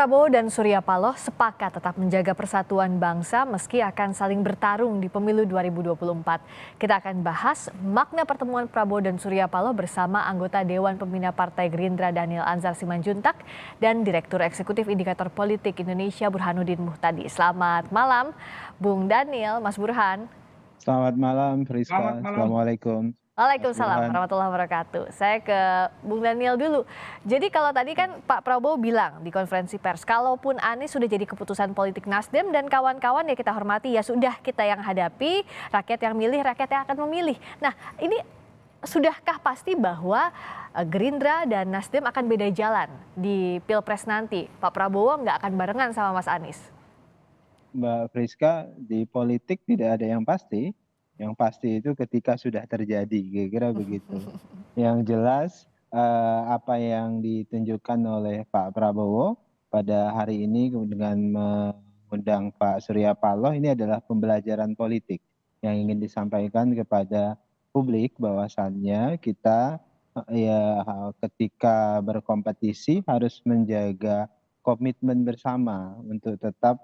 Prabowo dan Surya Paloh sepakat tetap menjaga persatuan bangsa meski akan saling bertarung di pemilu 2024. Kita akan bahas makna pertemuan Prabowo dan Surya Paloh bersama anggota Dewan Pembina Partai Gerindra Daniel Anzar Simanjuntak dan Direktur Eksekutif Indikator Politik Indonesia Burhanuddin Muhtadi. Selamat malam, Bung Daniel, Mas Burhan. Selamat malam, Selamat Friska. malam. Assalamualaikum, Mas Waalaikumsalam Burhan. warahmatullahi wabarakatuh. Saya ke Bung Daniel dulu. Jadi kalau tadi kan Pak Prabowo bilang di konferensi pers, kalaupun Anies sudah jadi keputusan politik Nasdem dan kawan-kawan ya kita hormati, ya sudah kita yang hadapi, rakyat yang milih, rakyat yang akan memilih. Nah ini sudahkah pasti bahwa Gerindra dan Nasdem akan beda jalan di Pilpres nanti? Pak Prabowo nggak akan barengan sama Mas Anies? Mbak Friska, di politik tidak ada yang pasti. Yang pasti itu ketika sudah terjadi, kira-kira begitu. Yang jelas apa yang ditunjukkan oleh Pak Prabowo pada hari ini dengan mengundang Pak Surya Paloh ini adalah pembelajaran politik yang ingin disampaikan kepada publik bahwasannya kita ya ketika berkompetisi harus menjaga komitmen bersama untuk tetap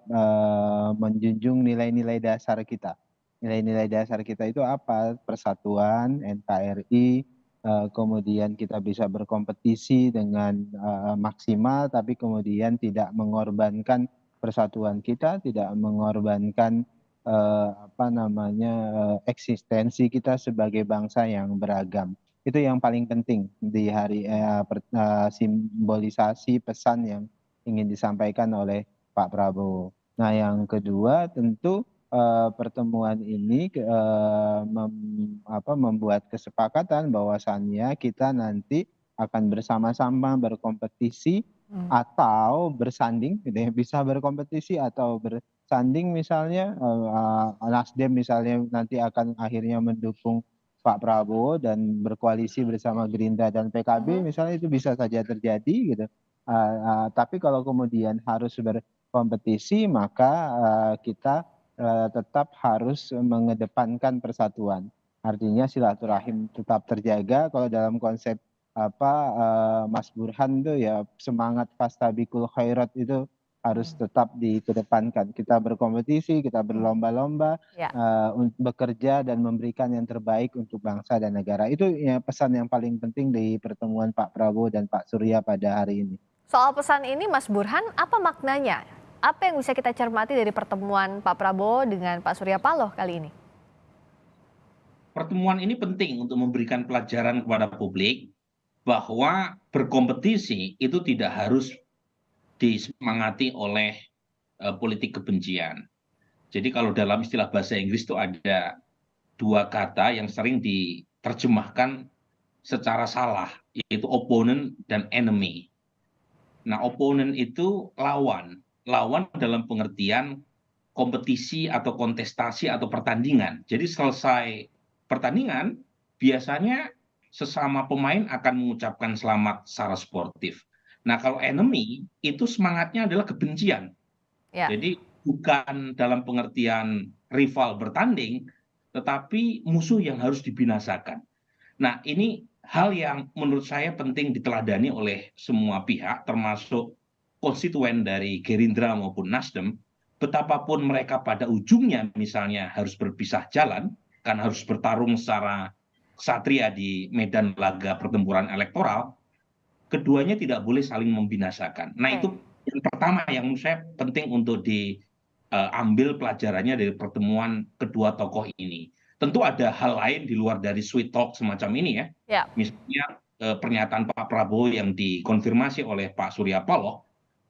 menjunjung nilai-nilai dasar kita. Nilai-nilai dasar kita itu apa? Persatuan, NKRI, kemudian kita bisa berkompetisi dengan maksimal, tapi kemudian tidak mengorbankan persatuan kita, tidak mengorbankan eksistensi kita sebagai bangsa yang beragam. Itu yang paling penting di hari simbolisasi pesan yang ingin disampaikan oleh Pak Prabowo. Nah, yang kedua tentu pertemuan ini membuat kesepakatan bahwasannya kita nanti akan bersama-sama berkompetisi atau bersanding, gitu ya, bisa berkompetisi atau bersanding misalnya Nasdem misalnya nanti akan akhirnya mendukung Pak Prabowo dan berkoalisi bersama Gerindra dan PKB misalnya itu bisa saja terjadi gitu. Tapi kalau kemudian harus berkompetisi maka kita tetap harus mengedepankan persatuan. Artinya silaturahim tetap terjaga. Kalau dalam konsep Mas Burhan tuh ya semangat fastabikul khairat itu harus tetap dikedepankan. Kita berkompetisi, kita berlomba-lomba, bekerja dan memberikan yang terbaik untuk bangsa dan negara. Itu ya pesan yang paling penting di pertemuan Pak Prabowo dan Pak Surya pada hari ini. Soal pesan ini Mas Burhan, apa maknanya? Apa yang bisa kita cermati dari pertemuan Pak Prabowo dengan Pak Surya Paloh kali ini? Pertemuan ini penting untuk memberikan pelajaran kepada publik bahwa berkompetisi itu tidak harus disemangati oleh politik kebencian. Jadi kalau dalam istilah bahasa Inggris itu ada dua kata yang sering diterjemahkan secara salah, yaitu opponent dan enemy. Nah, opponent itu lawan. Lawan dalam pengertian kompetisi atau kontestasi atau pertandingan. Jadi selesai pertandingan, biasanya sesama pemain akan mengucapkan selamat secara sportif. Nah, kalau enemy itu semangatnya adalah kebencian. Jadi bukan dalam pengertian rival bertanding, tetapi musuh yang harus dibinasakan. Nah, ini hal yang menurut saya penting diteladani oleh semua pihak, termasuk konstituen dari Gerindra maupun Nasdem, betapapun mereka pada ujungnya misalnya harus berpisah jalan, karena harus bertarung secara ksatria di medan laga pertempuran elektoral, keduanya tidak boleh saling membinasakan. Nah, itu yang pertama yang menurut saya penting untuk diambil pelajarannya dari pertemuan kedua tokoh ini. Tentu ada hal lain di luar dari sweet talk semacam ini ya. Misalnya pernyataan Pak Prabowo yang dikonfirmasi oleh Pak Surya Paloh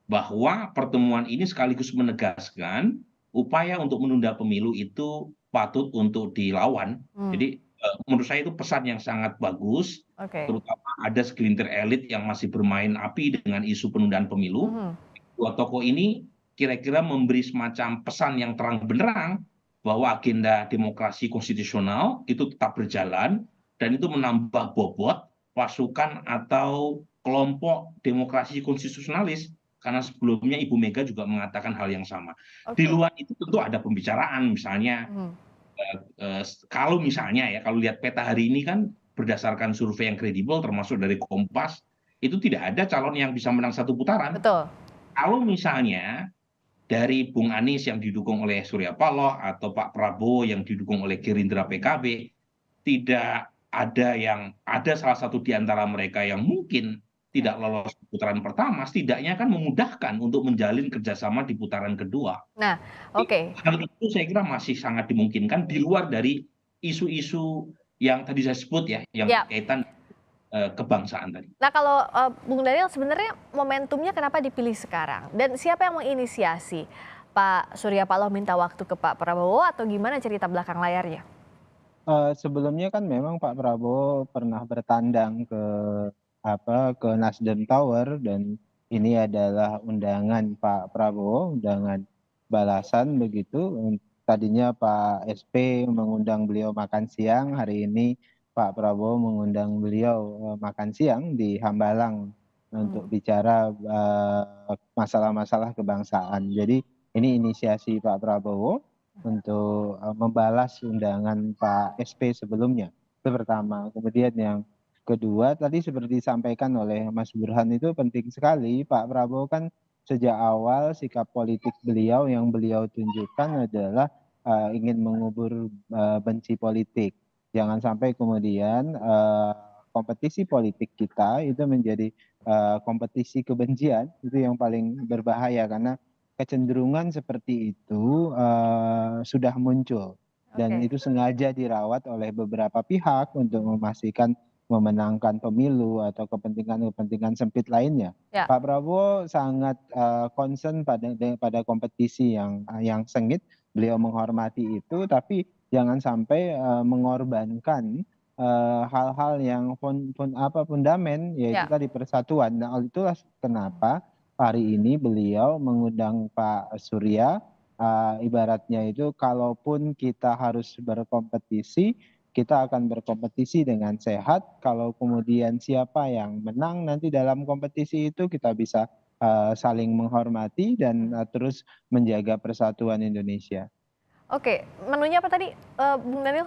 bahwa pertemuan ini sekaligus menegaskan upaya untuk menunda pemilu itu patut untuk dilawan. Jadi menurut saya itu pesan yang sangat bagus, terutama ada segelintir elit yang masih bermain api dengan isu penundaan pemilu. Dua tokoh ini kira-kira memberi semacam pesan yang terang benderang bahwa agenda demokrasi konstitusional itu tetap berjalan dan itu menambah bobot pasukan atau kelompok demokrasi konstitusionalis, karena sebelumnya Ibu Mega juga mengatakan hal yang sama. Di luar itu tentu ada pembicaraan, misalnya kalau lihat peta hari ini kan berdasarkan survei yang kredibel termasuk dari Kompas, itu tidak ada calon yang bisa menang satu putaran. kalau misalnya dari Bung Anies yang didukung oleh Surya Paloh atau Pak Prabowo yang didukung oleh Gerindra PKB, tidak ada salah satu di antara mereka yang mungkin Ya. tidak lolos di putaran pertama, setidaknya kan memudahkan untuk menjalin kerjasama di putaran kedua. Nah, oke. Hal itu saya kira masih sangat dimungkinkan di luar dari isu-isu yang tadi saya sebut ya, yang Ya. berkaitan kebangsaan tadi. Nah, kalau Bung Daniel sebenarnya momentumnya kenapa dipilih sekarang? Dan siapa yang menginisiasi? Pak Surya Paloh minta waktu ke Pak Prabowo atau gimana cerita belakang layarnya? Sebelumnya kan memang Pak Prabowo pernah bertandang ke Nasdem Tower, dan ini adalah undangan Pak Prabowo, undangan balasan begitu. Tadinya Pak SP mengundang beliau makan siang, hari ini Pak Prabowo mengundang beliau makan siang di Hambalang untuk bicara masalah-masalah kebangsaan. Jadi ini inisiasi Pak Prabowo untuk membalas undangan Pak SP sebelumnya. Itu pertama. Kemudian yang kedua, tadi seperti disampaikan oleh Mas Burhan, itu penting sekali. Pak Prabowo kan sejak awal sikap politik beliau yang beliau tunjukkan adalah ingin mengubur benci politik. Jangan sampai kemudian kompetisi politik kita itu menjadi kompetisi kebencian, itu yang paling berbahaya karena kecenderungan seperti itu sudah muncul, dan Oke. itu sengaja dirawat oleh beberapa pihak untuk memastikan memenangkan pemilu atau kepentingan-kepentingan sempit lainnya. Ya. Pak Prabowo sangat concern pada kompetisi yang sengit. Beliau menghormati itu, tapi jangan sampai mengorbankan hal-hal yang fundament, yaitu Ya. tadi persatuan. Nah, itulah kenapa hari ini beliau mengundang Pak Surya, ibaratnya itu kalaupun kita harus berkompetisi, kita akan berkompetisi dengan sehat. Kalau kemudian siapa yang menang nanti dalam kompetisi itu, kita bisa saling menghormati dan terus menjaga persatuan Indonesia. Oke, menunya apa tadi, Bung Daniel?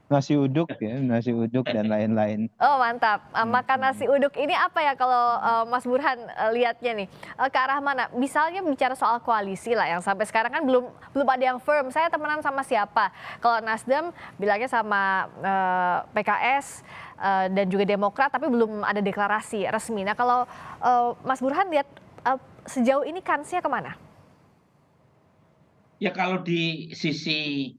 Nasi uduk ya, nasi uduk dan lain-lain. Oh, mantap. Makan nasi uduk ini apa ya kalau Mas Burhan lihatnya nih, ke arah mana? Misalnya bicara soal koalisi lah yang sampai sekarang kan belum ada yang firm, saya temenan sama siapa. Kalau Nasdem bilangnya sama PKS dan juga Demokrat, tapi belum ada deklarasi resmi. Nah, kalau Mas Burhan lihat sejauh ini kansnya kemana? Ya kalau di sisi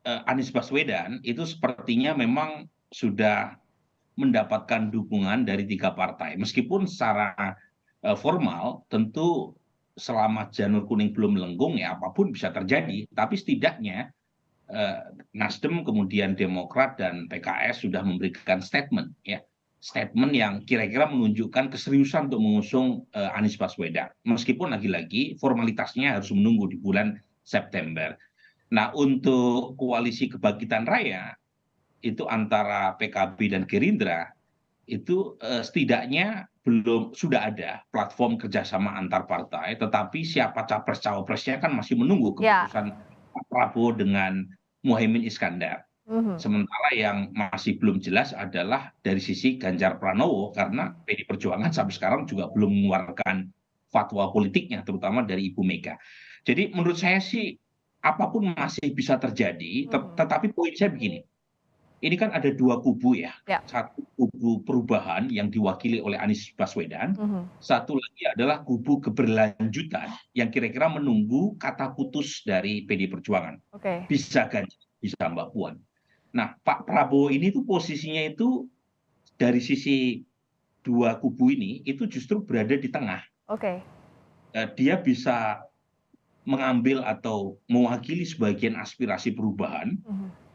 Anies Baswedan itu sepertinya memang sudah mendapatkan dukungan dari 3 partai. Meskipun secara formal tentu selama janur kuning belum melengkung ya apapun bisa terjadi. Tapi setidaknya Nasdem, kemudian Demokrat dan PKS sudah memberikan statement ya. Statement yang kira-kira menunjukkan keseriusan untuk mengusung Anies Baswedan. Meskipun lagi-lagi formalitasnya harus menunggu di bulan September. Nah, untuk koalisi kebangkitan raya itu antara PKB dan Gerindra itu setidaknya sudah ada platform kerjasama antar partai, tetapi siapa capres cawapresnya kan masih menunggu Ya. keputusan Pak Prabowo dengan Muhaimin Iskandar. Sementara yang masih belum jelas adalah dari sisi Ganjar Pranowo, karena PD Perjuangan sampai sekarang juga belum mengeluarkan fatwa politiknya, terutama dari Ibu Mega. Jadi menurut saya sih apapun masih bisa terjadi, tetapi poin saya begini, ini kan ada 2 kubu ya. Ya. Satu kubu perubahan yang diwakili oleh Anies Baswedan, satu lagi adalah kubu keberlanjutan yang kira-kira menunggu kata putus dari PD Perjuangan. Oke. Bisa Ganjar, bisa Mbak Puan. Nah, Pak Prabowo ini tuh posisinya itu dari sisi 2 kubu ini itu justru berada di tengah. Oke. Dia bisa mengambil atau mewakili sebagian aspirasi perubahan,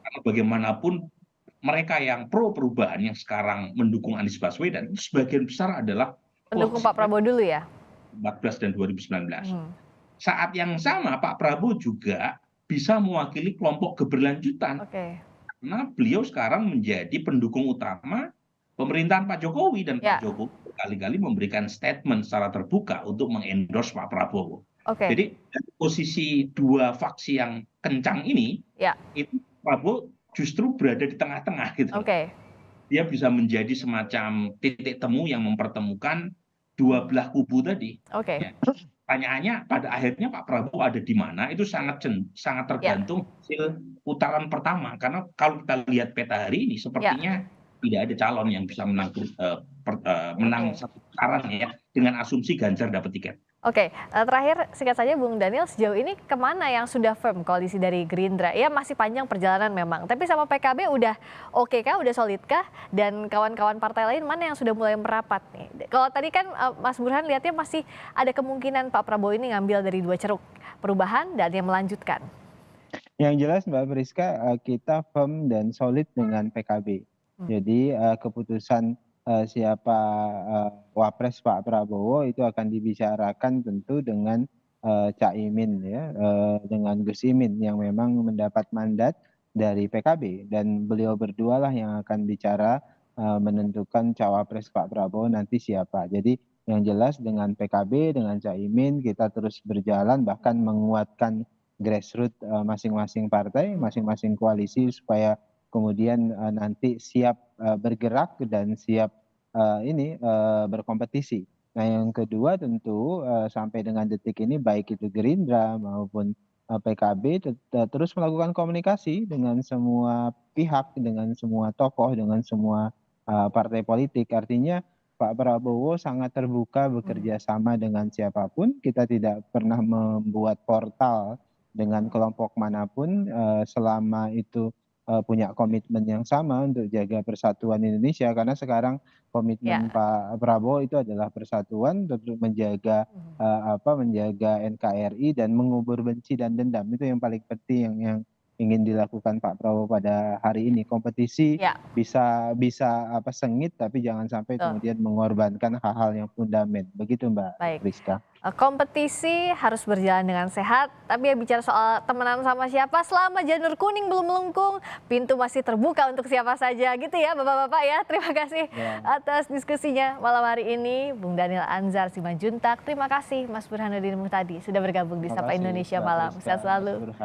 karena bagaimanapun mereka yang pro perubahan yang sekarang mendukung Anies Baswedan itu sebagian besar adalah Pendukung Pak Prabowo dulu ya? 2014 dan 2019. Saat yang sama Pak Prabowo juga bisa mewakili kelompok keberlanjutan. Oke. Karena beliau sekarang menjadi pendukung utama pemerintahan Pak Jokowi, dan Ya. Pak Jokowi berkali-kali memberikan statement secara terbuka untuk mengendorse Pak Prabowo. Oke. Jadi dari posisi 2 faksi yang kencang ini, Ya. itu Prabowo justru berada di tengah-tengah gitu. Oke. Dia bisa menjadi semacam titik temu yang mempertemukan dua belah kubu tadi. Oke. Ya. Pertanyaannya pada akhirnya Pak Prabowo ada di mana itu sangat tergantung hasil putaran pertama, karena kalau kita lihat peta hari ini sepertinya tidak ada calon yang bisa menang satu putaran ya, dengan asumsi Ganjar dapat tiket. Oke, terakhir singkat saja Bung Daniel, sejauh ini kemana yang sudah firm koalisi dari Gerindra? Ya masih panjang perjalanan memang, tapi sama PKB udah oke kah, udah solid kah? Dan kawan-kawan partai lain mana yang sudah mulai merapat nih? Kalau tadi kan Mas Burhan lihatnya masih ada kemungkinan Pak Prabowo ini ngambil dari dua ceruk, perubahan dan yang melanjutkan. Yang jelas Mbak Priska, kita firm dan solid dengan PKB. Jadi keputusan siapa wapres Pak Prabowo itu akan dibicarakan tentu dengan Caimin ya, dengan Gus Imin yang memang mendapat mandat dari PKB, dan beliau berdua lah yang akan bicara menentukan cawapres Pak Prabowo nanti siapa. Jadi yang jelas dengan PKB, dengan Caimin kita terus berjalan, bahkan menguatkan grassroots masing-masing partai, masing-masing koalisi supaya kemudian nanti siap bergerak dan siap berkompetisi. Nah yang kedua tentu sampai dengan detik ini baik itu Gerindra maupun PKB terus melakukan komunikasi dengan semua pihak, dengan semua tokoh, dengan semua partai politik. Artinya Pak Prabowo sangat terbuka bekerja sama dengan siapapun. Kita tidak pernah membuat portal dengan kelompok manapun selama itu punya komitmen yang sama untuk jaga persatuan Indonesia, karena sekarang komitmen Pak Prabowo itu adalah persatuan, untuk menjaga menjaga NKRI dan mengubur benci dan dendam. Itu yang paling penting yang ingin dilakukan Pak Prabowo pada hari ini. Kompetisi bisa sengit, tapi jangan sampai kemudian mengorbankan hal-hal yang fundament. Begitu Mbak Priska. Kompetisi harus berjalan dengan sehat, tapi ya bicara soal temenan sama siapa, selama janur kuning belum melengkung, pintu masih terbuka untuk siapa saja gitu ya Bapak-Bapak ya. Terima kasih atas diskusinya malam hari ini, Bung Daniel Anzar Simanjuntak. Terima kasih Mas Burhanuddin Muhtadi sudah bergabung di Sapa Indonesia Malam. Sehat selalu.